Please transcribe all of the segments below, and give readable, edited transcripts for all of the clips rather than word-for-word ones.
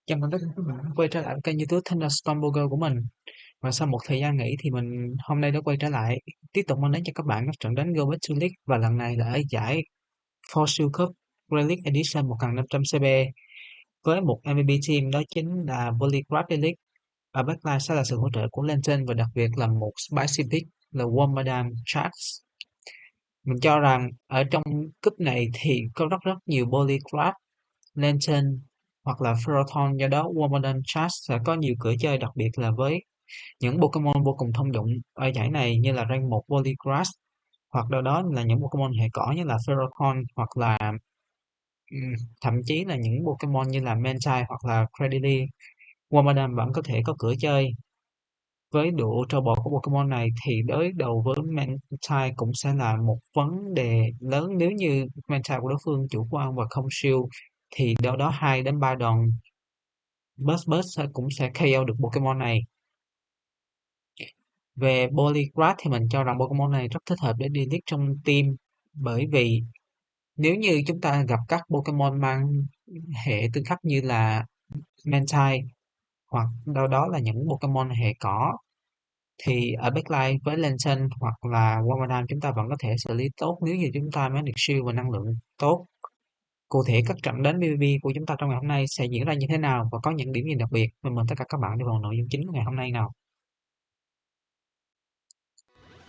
Chào mừng tất cả các bạn quay trở lại kênh YouTube Thunderstorm Burger của mình. Và sau một thời gian nghỉ thì mình hôm nay đã quay trở lại, tiếp tục mang đến cho các bạn các trận đánh Go Back to League, và lần này là ở giải Fortune Cup Relic Edition 1500 CB với một MVP team, đó chính là Polycraft Elite. Ở backline sẽ là sự hỗ trợ của Lantern và đặc biệt là một spicy pick là Wormadam Sharks. Mình cho rằng ở trong cúp này thì có rất nhiều Polycraft, Lantern hoặc là Ferrothorn, do đó Wormadam Charge sẽ có nhiều cửa chơi, đặc biệt là với những Pokemon vô cùng thông dụng ở giải này như là rank 1 Polygrass, hoặc đâu đó là những Pokemon hệ cỏ như là Ferrothorn, hoặc là thậm chí là những Pokemon như là Mantine hoặc là Credily. Wormadam vẫn có thể có cửa chơi. Với độ trâu bò của Pokemon này thì đối đầu với Mantine cũng sẽ là một vấn đề lớn, nếu như Mantine của đối phương chủ quan và không shield thì đâu đó 2 đến 3 đòn Burst cũng sẽ KO được Pokemon này. Về Polygrass thì mình cho rằng Pokemon này rất thích hợp để đi league trong team, bởi vì nếu như chúng ta gặp các Pokemon mang hệ tương khắc như là Mantine hoặc đâu đó là những Pokemon hệ cỏ, thì ở backline với Lantern hoặc là Wormadam chúng ta vẫn có thể xử lý tốt nếu như chúng ta mang được shield và năng lượng tốt. Cụ thể các trận đánh PvP của chúng ta trong ngày hôm nay sẽ diễn ra như thế nào và có những điểm gì đặc biệt, mình mời tất cả các bạn đi vào nội dung chính của ngày hôm nay nào.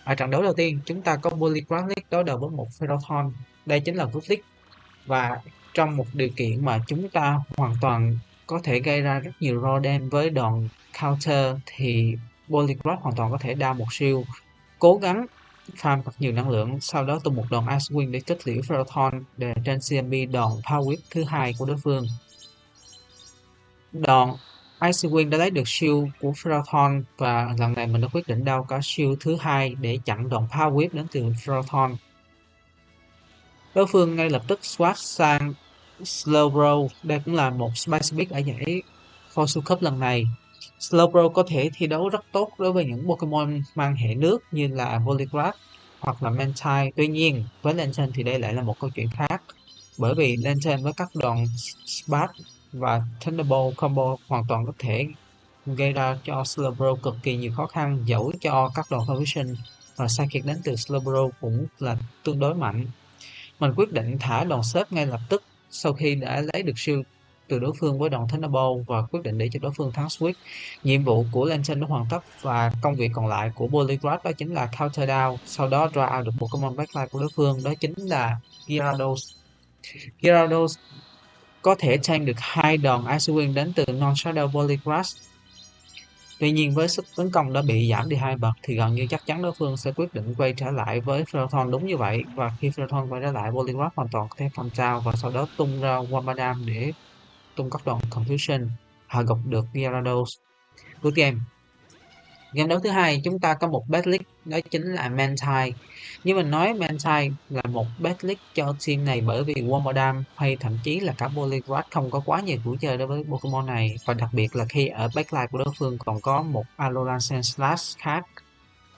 Ở trận đấu đầu tiên, chúng ta có Polycraft League đối đầu với một Ferrothorn. Đây chính là Good League, và trong một điều kiện mà chúng ta hoàn toàn có thể gây ra rất nhiều raw damage với đòn counter, thì Polycraft hoàn toàn có thể down một shield, cố gắng farm thật nhiều năng lượng, sau đó tung một đòn Ice Wing để kết liễu Ferrothorn để trên CMB đòn Power Whip thứ hai của đối phương. Đòn Ice Wing đã lấy được shield của Ferrothorn, và lần này mình đã quyết định đao cả shield thứ hai để chặn đòn Power Whip đến từ Ferrothorn. Đối phương ngay lập tức swap sang Slowbro, đây cũng là một Spicy Pick ở giải Fortune Cup lần này. Slowbro có thể thi đấu rất tốt đối với những Pokemon mang hệ nước như là Poliwrath hoặc là Mantine. Tuy nhiên với Lantern thì đây lại là một câu chuyện khác, bởi vì Lantern với các đòn Spark và Thunderbolt combo hoàn toàn có thể gây ra cho Slowbro cực kỳ nhiều khó khăn, dẫu cho các đòn Confusion và Psychic đến từ Slowbro cũng là tương đối mạnh. Mình quyết định thả đòn Surf ngay lập tức sau khi đã lấy được shield từ đối phương với đòn Thunderbolt, và quyết định để cho đối phương thắng Switch. Nhiệm vụ của Lantern đã hoàn tất, và công việc còn lại của Polygrass đó chính là counter down, sau đó draw out được Pokemon backline của đối phương, đó chính là Gyarados. Gyarados có thể tank được 2 đòn Ice Wing đến từ Non-Shadow Polygrass. Tuy nhiên với sức tấn công đã bị giảm đi 2 bậc thì gần như chắc chắn đối phương sẽ quyết định quay trở lại với Ferrothorn, đúng như vậy. Và khi Ferrothorn quay trở lại, Poliwrath hoàn toàn có thể phòng trao và sau đó tung ra Wormadam để tung các đòn Confusion, hạ gục được Gyarados. Cuối game đấu thứ hai, chúng ta có một Battle League, đó chính là Mantine. Như mình nói, Mantine là một Battle League cho team này, bởi vì Wormadam hay thậm chí là cả Poliwrath không có quá nhiều tuổi chơi đối với Pokemon này, và đặc biệt là khi ở backline của đối phương còn có một Alolan Sandslash khác.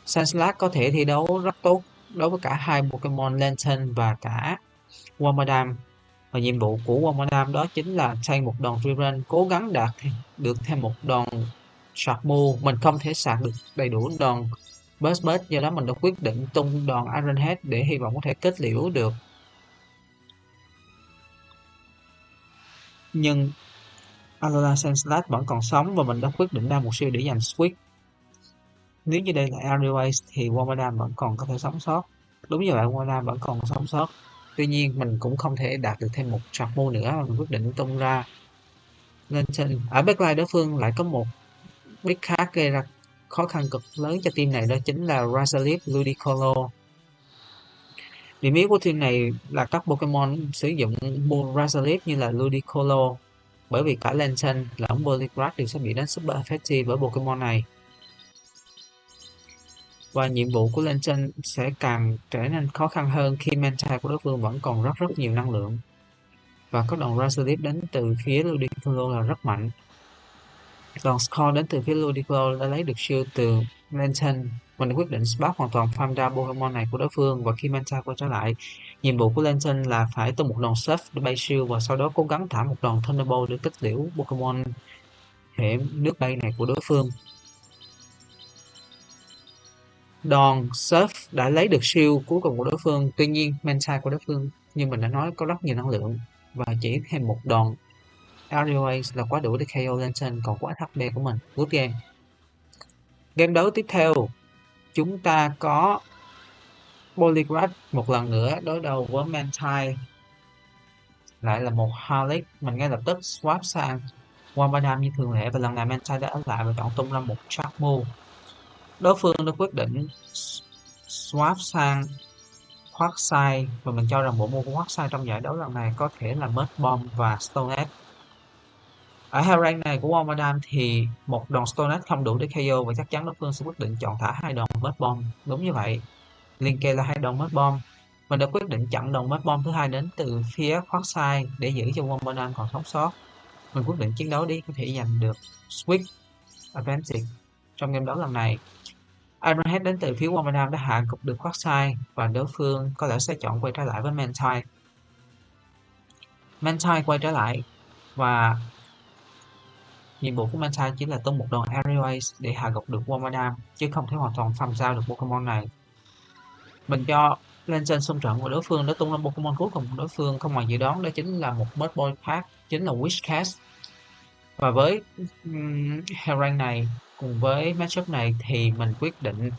Sandslash có thể thi đấu rất tốt đối với cả hai Pokemon Lantern và cả Wormadam. Và nhiệm vụ của Wormadam đó chính là tank một đòn Rerun, cố gắng đạt được thêm một đòn sạc move. Mình không thể sạc được đầy đủ đòn Burst, do đó mình đã quyết định tung đòn Iron Head để hy vọng có thể kết liễu được. Nhưng Alolan Sandslash vẫn còn sống, và mình đã quyết định ra một siêu để giành Switch. Nếu như đây là Airways thì Wormadam vẫn còn có thể sống sót. Đúng như vậy, Wormadam vẫn còn sống sót. Tuy nhiên mình cũng không thể đạt được thêm một sạc move nữa, mà mình quyết định tung ra lên trên. Ở backline đối phương lại có một big khác gây ra khó khăn cực lớn cho team này, đó chính là Razalip Ludicolo. Điểm yếu của team này là các Pokemon sử dụng Razalip như là Ludicolo, bởi vì cả Lantern lẫn Poliwrath đều sẽ bị đánh super effective với Pokemon này. Và nhiệm vụ của Lantern sẽ càng trở nên khó khăn hơn khi Mantine của đối phương vẫn còn rất nhiều năng lượng. Và các đòn Razalip đến từ phía Ludicolo là rất mạnh. Đòn Score đến từ phía Ludicolo đã lấy được shield từ Lantern, Mình đã quyết định Spark hoàn toàn farm down Pokemon này của đối phương, và khi Manta quay trở lại, nhiệm vụ của Lantern là phải tung một đòn Surf để bay shield và sau đó cố gắng thả một đòn Thunderbolt để kết liễu Pokemon hệ nước bay này của đối phương. Đòn Surf đã lấy được shield cuối cùng của đối phương, tuy nhiên Manta của đối phương như mình đã nói có rất nhiều năng lượng, và chỉ thêm một đòn Aerial Ace là quá đủ để KO Lantern còn quá HP của mình. Good game. Game đấu tiếp theo, chúng ta có Poliwrath một lần nữa đối đầu với Mantine, lại là một Harlick. Mình ngay lập tức swap sang Wambadam như thường lệ, và lần này Mantine đã ở lại và chọn tung ra một Charmu. Đối phương đã quyết định swap sang Quagsire, và mình cho rằng bộ môn của Quagsire trong giải đấu lần này có thể là Mud Bomb và Stone Edge. Ở heo rank này của Wambadam thì một đòn Stone Edge không đủ để KO, và chắc chắn đối phương sẽ quyết định chọn thả hai đòn Mud Bomb. Đúng như vậy, liền kề là hai đòn Mud Bomb. Mình đã quyết định chặn đòn Mud Bomb thứ hai đến từ phía Quagsire để giữ cho Wambadam còn sống sót. Mình quyết định chiến đấu để có thể giành được Swift Advantage trong game đấu lần này. Iron Head đến từ phía Wambadam đã hạ gục được Quagsire, và đối phương có lẽ sẽ chọn quay trở lại với Mantine. Mantine quay trở lại, và nhiệm vụ của Mantine chỉ là tung một đòn Aerial Ace để hạ gục được Wambadam, chứ không thể hoàn toàn farm giao được Pokemon này. Mình cho lên trên xung trận của đối phương đã tung ra Pokemon cuối cùng của đối phương không ngoài dự đoán, đó chính là một Mudboy khác, chính là Whiscash. Và với heo rank này cùng với matchup này thì mình quyết định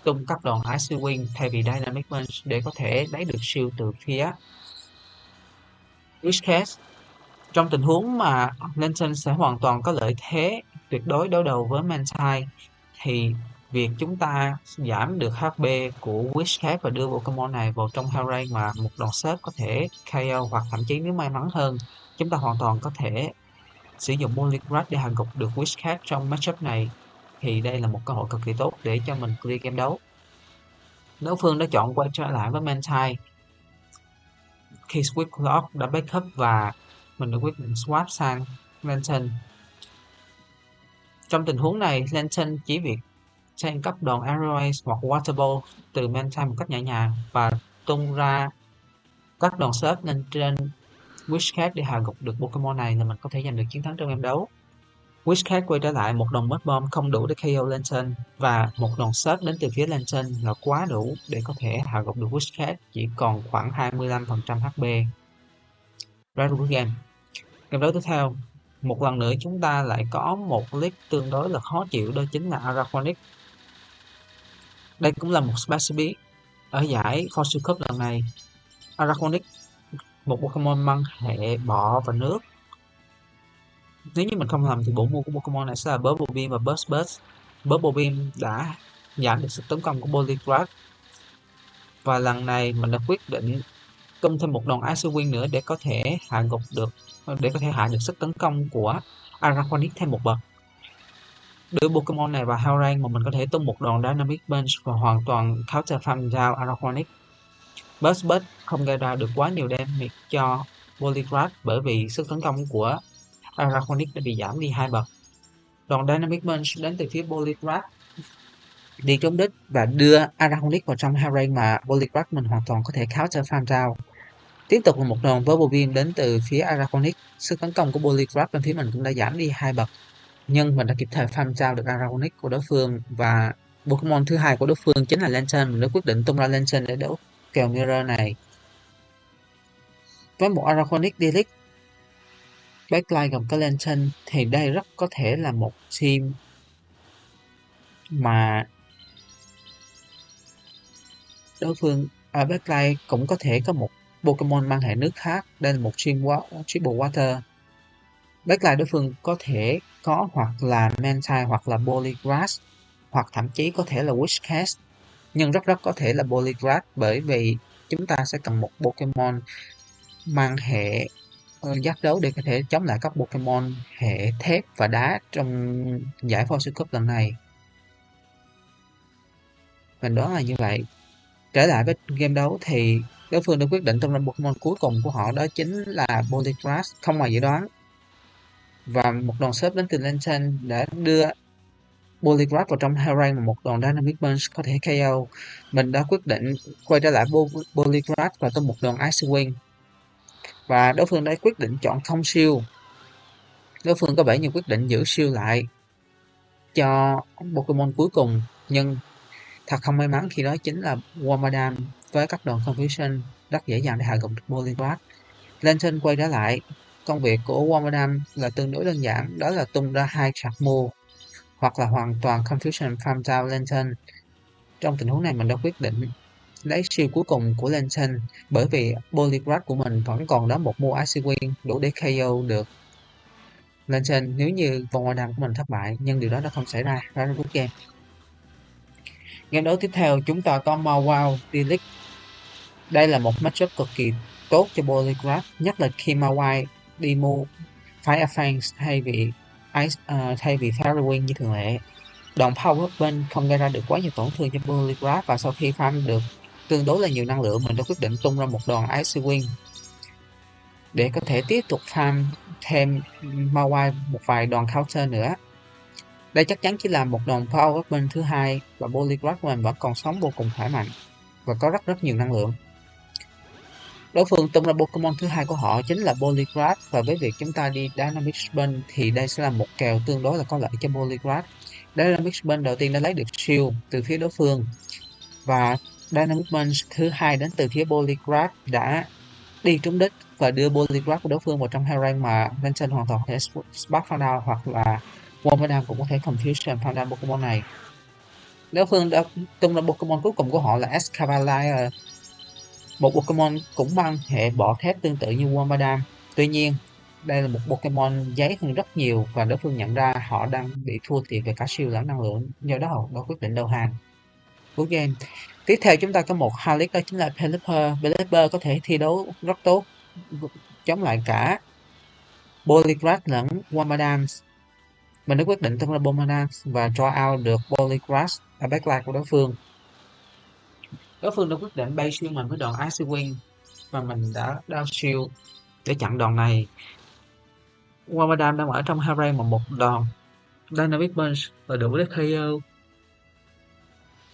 tung các đòn Ice Wing thay vì Dynamic Punch để có thể lấy được shield từ phía Whiscash. Trong tình huống mà Lantern sẽ hoàn toàn có lợi thế tuyệt đối đối đầu với Mantine, thì việc chúng ta giảm được HP của Whiscash và đưa Pokemon này vào trong heo rank mà một đòn save có thể KO, hoặc thậm chí nếu may mắn hơn, chúng ta hoàn toàn có thể sử dụng Poliwrath để hạ gục được Whiscash trong matchup này, thì đây là một cơ hội cực kỳ tốt để cho mình clear game đấu. Đối phương đã chọn quay trở lại với Mantine khi Squirclaw đã backup, và mình đã quyết định swap sang Lantern. Trong tình huống này, Lantern chỉ việc sang cấp đòn Aerial Ace hoặc Water Ball từ Mantine một cách nhẹ nhàng và tung ra các đòn surf lên trên Whiscash để hạ gục được Pokemon này, là mình có thể giành được chiến thắng trong game đấu. Whiscash quay trở lại, một đòn Mud Bomb không đủ để KO Lantern, và một đòn surf đến từ phía Lantern là quá đủ để có thể hạ gục được Whiscash, chỉ còn khoảng 25% HP. Rất là good game. Game đấu tiếp theo, một lần nữa chúng ta lại có một league tương đối là khó chịu, đó chính là Araquanix. Đây cũng là một special beast ở giải Fortune Cup lần này. Araquanix, một Pokemon mang hệ bọ và nước. Nếu như mình không lầm thì bộ môn của Pokemon này sẽ là Bubble Beam và Burst Burst. Bubble Beam đã giảm được sự tấn công của Poliwrath, và lần này mình đã quyết định tung thêm một đòn Ice Wing nữa để có thể hạ được sức tấn công của Araquanix thêm một bậc. Đưa Pokemon này vào heo rank mà mình có thể tung một đòn Dynamic Punch và hoàn toàn counter farm down Araquanix. Burst Burst không gây ra được quá nhiều damage cho Poliwrath, bởi vì sức tấn công của Araquanix đã bị giảm đi 2 bậc. Đòn Dynamic Punch đến từ phía Poliwrath đi trúng đích và đưa Araquanix vào trong heo rank mà Poliwrath mình hoàn toàn có thể counter farm down. Tiếp tục là một đòn Bubble Beam đến từ phía Araquanix. Sức tấn công của Poliwrath bên phía mình cũng đã giảm đi 2 bậc, nhưng mình đã kịp thời farm down được Araquanix của đối phương, và Pokemon thứ hai của đối phương chính là Lantern. Mình đã quyết định tung ra Lantern để đấu kèo Mirror này. Với một Araquanix Delete backline gồm có Lantern thì đây rất có thể là một team mà đối phương ở backline cũng có thể có một Pokemon mang hệ nước khác. Đây là một team Triple Water. Backline đối phương có thể có hoặc là Mantine hoặc là Poliwrath, hoặc thậm chí có thể là Whiscash, nhưng rất có thể là Poliwrath, bởi vì chúng ta sẽ cần một Pokemon mang hệ giác đấu để có thể chống lại các Pokemon hệ thép và đá trong giải Fortune Cup lần này. Mình đoán là như vậy. Trở lại với game đấu thì đối phương đã quyết định tung ra Pokemon cuối cùng của họ, đó chính là Poliwrath không ngoài dự đoán, và một đòn xếp đến từ Lantern đã đưa Polygraph vào trong Hellrain và một đòn Dynamic Punch có thể KO. Mình đã quyết định quay trở lại Polygraph và tung một đòn Ice Wing. Và đối phương đã quyết định chọn không shield. Đối phương có vẻ như quyết định giữ shield lại cho Pokemon cuối cùng, nhưng thật không may mắn khi đó chính là Wormadam với các đòn Confusion rất dễ dàng để hạ gục được Polygraph. Lantern quay trở lại, công việc của Wormadam là tương đối đơn giản, đó là tung ra 2 Sharkmo hoặc là hoàn toàn Confusion farm down Lantern. Trong tình huống này mình đã quyết định lấy shield cuối cùng của Lantern, bởi vì Polygraph của mình vẫn còn đó một mua Icy Wing đủ để KO được Lantern nếu như vòng hòa đàm của mình thất bại, nhưng điều đó đã không xảy ra trong cuộc game. Game đấu tiếp theo chúng ta có Mawile D-League. Đây là một matchup cực kỳ tốt cho Polygraph, nhất là khi Mawile đi mua Fire Fangs thay vì Fairy Wing như thường lệ. Đòn Power Weapon không gây ra được quá nhiều tổn thương cho Polygraph, và sau khi farm được tương đối là nhiều năng lượng, mình đã quyết định tung ra một đòn Icy Wing để có thể tiếp tục farm thêm Mawile một vài đòn counter nữa. Đây chắc chắn chỉ là một đòn Power Weapon thứ hai, và Polygraph của mình vẫn còn sống vô cùng khỏe mạnh và có rất nhiều năng lượng. Đối phương tung ra Pokemon thứ hai của họ chính là Polygraph, và với việc chúng ta đi Dynamic Spin thì đây sẽ là một kèo tương đối là có lợi cho Polygraph. Dynamic Spin đầu tiên đã lấy được shield từ phía đối phương, và Dynamic Punch thứ hai đến từ phía Polygraph đã đi trúng đích và đưa Polygraph của đối phương vào trong Hellrain, mà Lantern hoàn toàn có thể Spark Farm Down hoặc là Wormadam cũng có thể Confusion Farm Down Pokemon này. Đối phương đã tung ra Pokemon cuối cùng của họ là Escavalier, một Pokemon cũng mang hệ bọ thép tương tự như Wormadam. Tuy nhiên, đây là một Pokemon giấy hơn rất nhiều, và đối phương nhận ra họ đang bị thua thiệt về cả shield lẫn năng lượng, do đó họ đã quyết định đầu hàng. Cuối game tiếp theo chúng ta có một Halic, đó chính là Pelipper. Pelipper có thể thi đấu rất tốt chống lại cả Polygraph lẫn Wormadam. Mình đã quyết định tung ra Wormadam và draw out được Polygraph ở backline của đối phương. Đối phương đã quyết định bay shield mình với đòn Icy Wing, và mình đã down shield để chặn đòn này. Wormadam đang ở trong Hellrain mà một đòn Dynamic Punch và đủ để KO.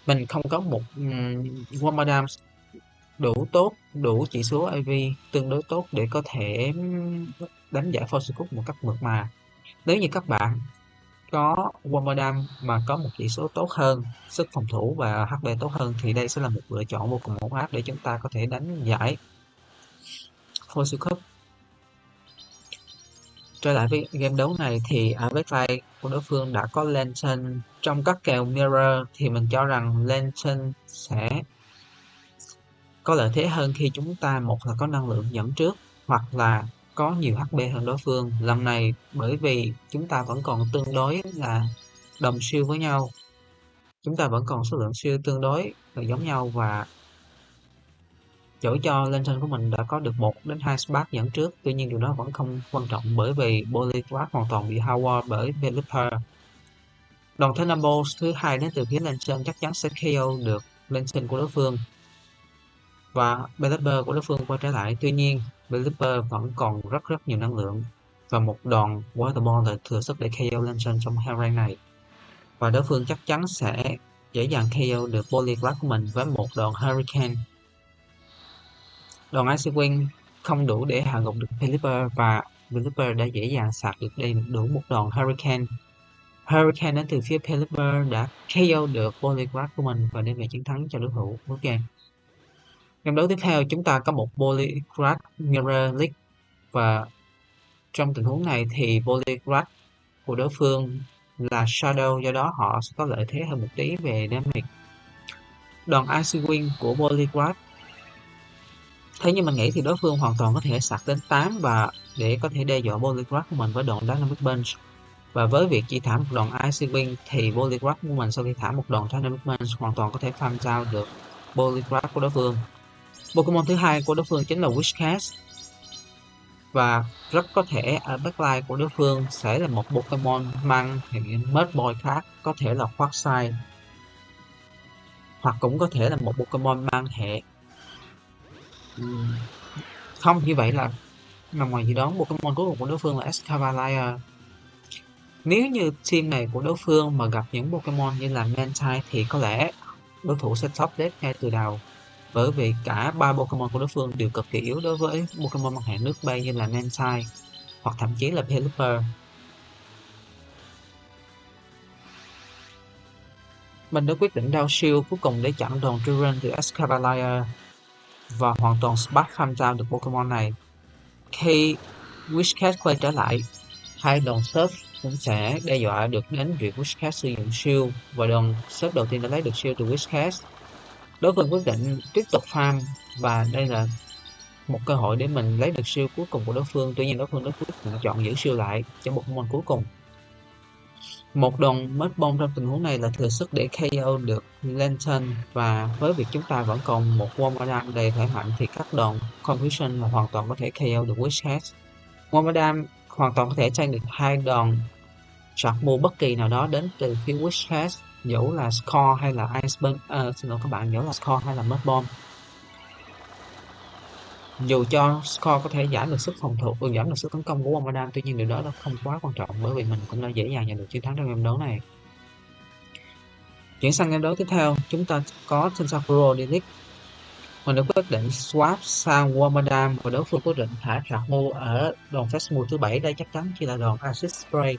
Mình không có một Wormadam đủ chỉ số AV tương đối tốt để có thể đánh giải Force Cook một cách mượt mà. Nếu như các bạn có Wormadam mà có một chỉ số tốt hơn, sức phòng thủ và HP tốt hơn, thì đây sẽ là một lựa chọn vô cùng ổn áp để chúng ta có thể đánh giải Force Cook. Trở lại với game đấu này thì ở backline của đối phương đã có Lantern. Trong các kèo Mirror thì mình cho rằng Lantern sẽ có lợi thế hơn khi chúng ta một là có năng lượng dẫn trước, hoặc là có nhiều HP hơn đối phương. Lần này bởi vì chúng ta vẫn còn tương đối là đồng siêu với nhau, chúng ta vẫn còn số lượng siêu tương đối là giống nhau, và chỗ cho Lantern của mình đã có được 1 đến 2 spark dẫn trước. Tuy nhiên điều đó vẫn không quan trọng, bởi vì Polygraph hoàn toàn bị hao bởi Pelipper. Đòn Thunderbolt thứ hai đến từ phía Lantern chắc chắn sẽ KO được Lantern của đối phương, và Pelipper của đối phương quay trở lại. Tuy nhiên Pelipper vẫn còn rất nhiều năng lượng, và một đòn Water Ball là thừa sức để KO Lantern trong Hellrain này, và đối phương chắc chắn sẽ dễ dàng KO được Polygraph của mình với một đòn Hurricane. Đòn Icy Wing không đủ để hạ gục được Pelipper, và Pelipper đã dễ dàng sạc được đây đủ một đòn Hurricane. Hurricane đến từ phía Pelipper đã KO được Polygraph của mình và đem về chiến thắng cho đối thủ cuối game. Game đấu tiếp theo chúng ta có một Polygraph Mirror League, và trong tình huống này thì Polygraph của đối phương là Shadow, do đó họ sẽ có lợi thế hơn một tí về damage. Đòn Icy Wing của Polygraph, thế nhưng mình nghĩ thì đối phương hoàn toàn có thể sạc đến 8 và để có thể đe dọa Polygraph của mình với đòn Dynamic Punch. Và với việc chỉ thả một đòn Icy Wing thì Polygraph của mình sau khi thả một đòn Dynamic Punch hoàn toàn có thể farm down được Polygraph của đối phương. Pokemon thứ hai của đối phương chính là Whiscash, và rất có thể ở backline của đối phương sẽ là một Pokemon mang hệ Mud Boy khác, có thể là Quagsire, hoặc cũng có thể là một Pokemon mang hệ không, như vậy là nằm ngoài dự đoán. Pokemon cuối cùng của đối phương là Escavalier. Nếu như team này của đối phương mà gặp những Pokemon như là Mantine thì có lẽ đối thủ sẽ top deck ngay từ đầu. Bởi vì cả ba Pokemon của đối phương đều cực kỳ yếu đối với Pokemon bằng hệ nước bay như là Mantine hoặc thậm chí là Pelipper. Mình đã quyết định đao shield cuối cùng để chặn đòn Driven từ Escavalier và hoàn toàn Spark farm down được Pokemon này. Khi Whiscash quay trở lại, hai đòn surf cũng sẽ đe dọa được đến việc Whiscash sử dụng shield và đòn surf đầu tiên đã lấy được shield từ Whiscash. Đối phương quyết định tiếp tục farm và đây là một cơ hội để mình lấy được shield cuối cùng của đối phương. Tuy nhiên đối phương đã quyết định chọn giữ shield lại cho Pokemon cuối cùng. Một đòn mất bomb trong tình huống này là thừa sức để KO được Lantern, và với việc chúng ta vẫn còn một Wormadam đầy khỏe mạnh thì các đòn Confusion là hoàn toàn có thể KO được Whiscash. Wormadam hoàn toàn có thể tranh được hai đòn chặt move bất kỳ nào đó đến từ phía Whiscash, dẫu là Score hay là Iceburn, xin lỗi các bạn, dẫu là Score hay là mất bomb. Dù cho Score có thể giảm được sức phòng thủ, giảm được sức tấn công của Wormadam, tuy nhiên điều đó không quá quan trọng bởi vì mình cũng đã dễ dàng nhận được chiến thắng trong game đấu này. Chuyển sang game đấu tiếp theo, chúng ta có Tensafuro Delete. Mình đã quyết định swap sang Wormadam và đối phương quyết định thả Sharkmo ở đòn Fast Move thứ 7, đây chắc chắn chỉ là đòn Acid Spray.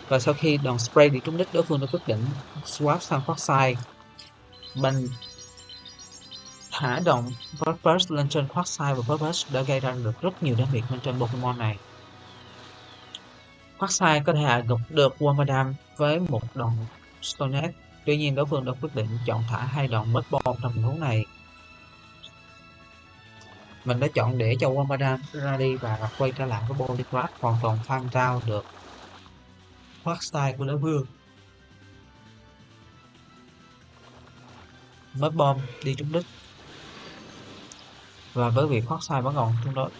Và sau khi đòn Spray bị trúng đích, đối phương đã quyết định swap sang Quagsire. Mình thả đòn Purpose lên trên Quagsire và Purpose đã gây ra được rất nhiều damage lên trên Pokemon này. Quagsire có thể hạ gục được Wormadam với một đòn Stone Edge. Tuy nhiên đối phương đã quyết định chọn thả hai đòn Mud Bomb trong tình huống này. Mình đã chọn để cho Wormadam ra đi và quay trở lại với Poliwrath, hoàn toàn farm down được Quagsire của đối phương. Mud Bomb đi trúng đích. Và với việc Quagsire vẫn còn tương đối,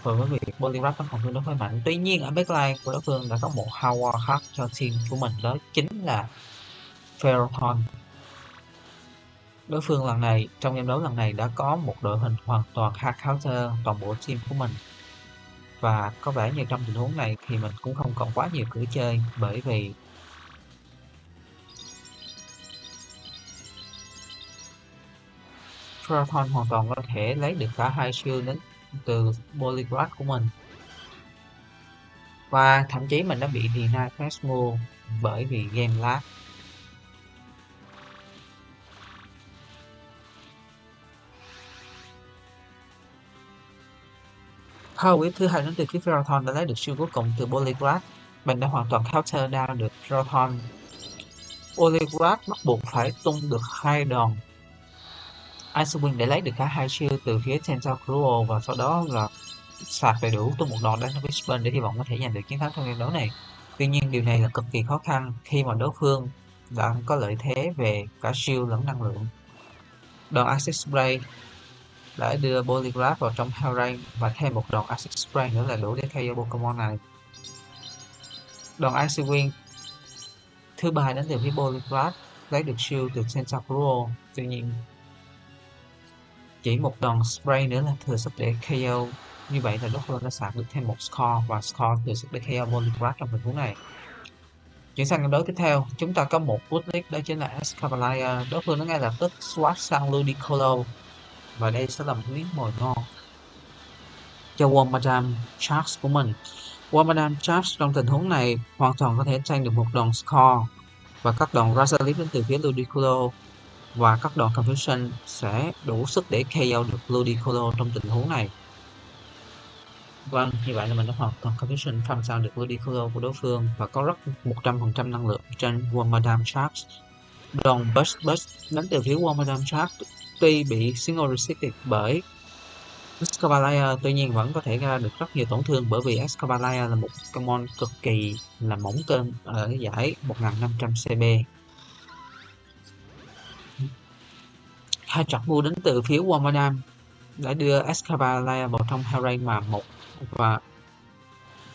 và với việc Poliwrath vẫn còn tương đối khỏe mạnh. Tuy nhiên ở backline của đối phương đã có một Howard Hard cho team của mình, đó chính là Ferrothorn. Đối phương lần này, trong game đấu lần này đã có một đội hình hoàn toàn hard counter toàn bộ team của mình. Và có vẻ như trong tình huống này thì mình cũng không còn quá nhiều cửa chơi, bởi vì Ferrothorn hoàn toàn có thể lấy được cả hai shield đến từ Poliwrath của mình. Và thậm chí mình đã bị deny fast move bởi vì game lag. Power Whip thứ hai đến từ phía Ferrothorn đã lấy được shield cuối cùng từ Poliwrath. Mình đã hoàn toàn counter down được Ferrothorn. Poliwrath bắt buộc phải tung được hai đòn Ice Wing để lấy được cả hai shield từ phía Tentacruel, và sau đó là sạc đầy đủ tung một đòn đánh Whisper để hy vọng có thể giành được chiến thắng trong game đấu này. Tuy nhiên điều này là cực kỳ khó khăn khi mà đối phương đã có lợi thế về cả shield lẫn năng lượng. Đòn Acid Spray đã đưa Poliwrath vào trong Hell Rain và thêm một đòn Acid Spray nữa là đủ để KO Pokemon này. Đòn Ice Wing thứ ba đến từ phía Poliwrath lấy được shield từ Tentacruel, tuy nhiên chỉ một đòn spray nữa là thừa sức để KO. Như vậy là đối phương đã sạc được thêm một Score và Score thừa sức để KO Poliwrath trong tình huống này. Chuyển sang game đấu tiếp theo, chúng ta có một Woodlick, đó chính là Escavalier. Đối phương đã ngay lập tức swap sang Ludicolo và đây sẽ là một miếng mồi ngon cho Wormadam Charge của mình. Wormadam Charge trong tình huống này hoàn toàn có thể tranh được một đòn Score và các đòn Razorleaf đến từ phía Ludicolo và các đòn Confusion sẽ đủ sức để KO được Ludicolo trong tình huống này. Vâng, như vậy là mình đã hoàn toàn Confusion farm down được Ludicolo của đối phương và có rất 100% năng lượng trên Wormadam Charge. Đòn Burst đến từ phía Wormadam Charge tuy bị single resisted bởi Escavalier, tuy nhiên vẫn có thể ra được rất nhiều tổn thương bởi vì Escavalier là một Pokemon cực kỳ là mỏng cân ở giải 1500 CB. Hai trọc mua đến từ phía Wormadam đã đưa Escavalier vào trong Hell Rain mà một, và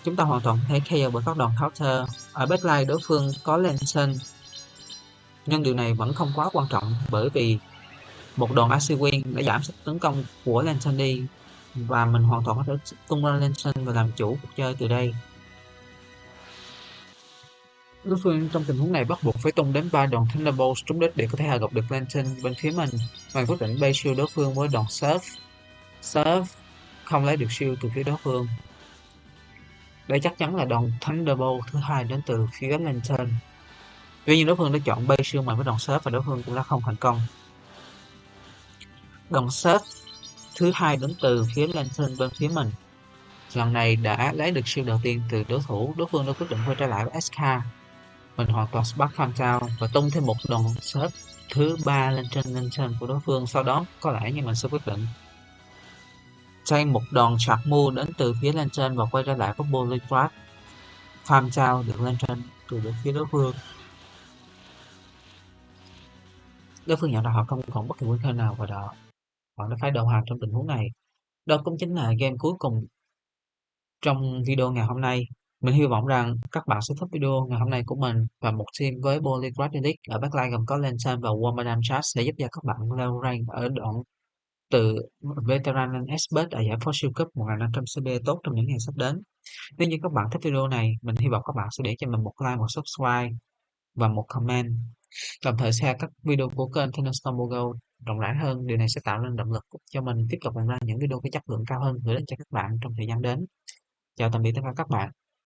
chúng ta hoàn toàn có thể KO bởi các đòn counter. Ở backline đối phương có Lantern, nhưng điều này vẫn không quá quan trọng bởi vì một đòn Ice Wing đã giảm sức tấn công của Lantern đi và mình hoàn toàn có thể tung ra Lantern và làm chủ cuộc chơi từ đây. Đối phương trong tình huống này bắt buộc phải tung đến 3 đòn Thunderbolt trúng đích để có thể hạ gục được Lantern bên phía mình. Mình quyết định bay shield đối phương với đòn Surf. Surf không lấy được shield từ phía đối phương. Đây chắc chắn là đòn Thunderbolt thứ hai đến từ phía Lantern. Tuy nhiên đối phương đã chọn bay shield mà với đòn Surf và đối phương cũng đã không thành công. Đòn Surf thứ hai đến từ phía Lantern bên phía mình. Lần này đã lấy được shield đầu tiên từ đối thủ, đối phương đã quyết định quay trở lại với SK. Mình hoàn toàn spark farm down và tung thêm một đòn search thứ ba lên trên Lantern của đối phương. Sau đó có lẽ như mình sẽ quyết định chain một đòn sharp move đến từ phía Lantern và quay trở lại với Polygraph farm down được Lantern từ phía đối phương. Đối phương nhận ra họ không còn bất kỳ nguy cơ nào và họ đã phải đầu hàng trong tình huống này. Đó cũng chính là game cuối cùng trong video ngày hôm nay. Mình hy vọng rằng các bạn sẽ thích video ngày hôm nay của mình và một team với Polygraph Elite ở backline gồm có Lantern và Womadam Charge sẽ giúp cho các bạn leo rank ở đoạn từ Veteran lên Expert ở giải Fortune Cup 1500 CP tốt trong những ngày sắp đến. Nếu như các bạn thích video này, mình hy vọng các bạn sẽ để cho mình một like, một subscribe và một comment. Đồng thời share các video của kênh Thunderstorm Go rộng rãi hơn. Điều này sẽ tạo nên động lực cho mình tiếp tục làm ra những video có chất lượng cao hơn gửi đến cho các bạn trong thời gian đến. Chào tạm biệt tất cả các bạn.